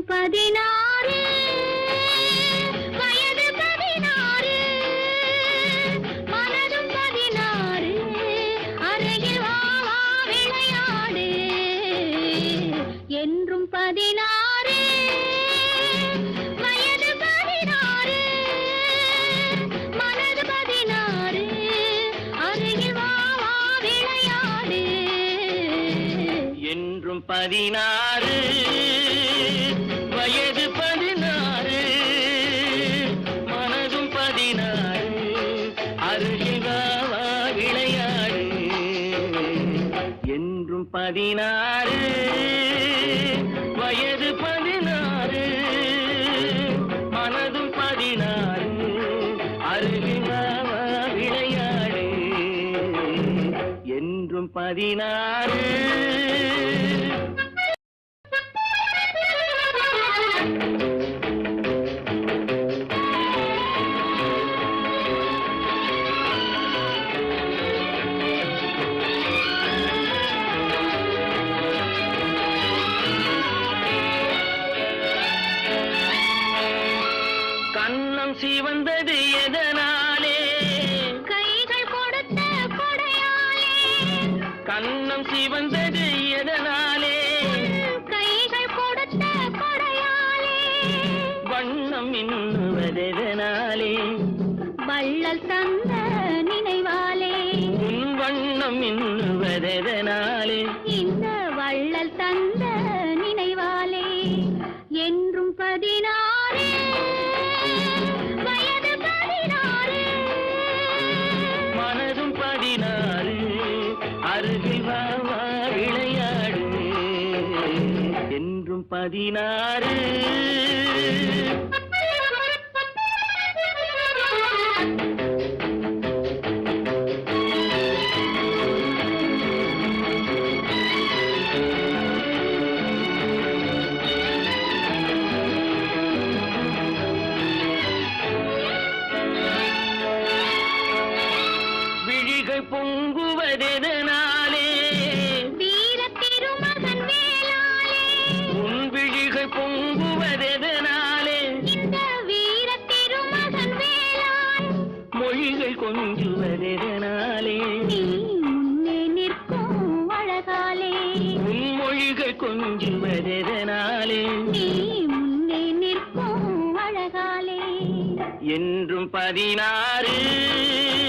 16 வயது 16 மனதும் 16 அருகில் வா வா விளையாடு என்றும் 16 வயது 16 மனது 16 அருகில் வா வா விளையாடு என்றும் 16 வயது 16 மனதும் 16 அருகில் வா வா விளையாடு என்றும் 16 வயது 16 மனதும் 16 அருகில் வா வா விளையாடு என்றும் 16 கண்ணம் சிவந்தது எதனாலே கைகள் கொடுத்த கொடையாலே கண்ணம் சிவந்தது எதனாலே கைகள் கொடுத்த கொடையாலே வண்ணம் இன்னுவதெதனாலே வள்ளல் தந்த நினைவாலே உன் வண்ணம் இன்னுவதெதனாலே இந்த வள்ளல் தந்த நினைவாலே என்றும் 16 வயது 16 மனதும் 16 அருகில் வா வா விளையாடு என்றும் 16 விழிகள் பொங்குவதெதனாலே வீர திருமகன் வேளாலே உன் விழிகள் பொங்குவதெதனாலே இந்த வீர திருமகன் வேளால் மொழிகள் கொஞ்சுவதெதனாலே நீ முன்னே நிற்கும் அழகாலே உன் மொழிகள் கொஞ்சுவதெதனாலே நீ முன்னே நிற்கும் அழகாலே என்றும் 16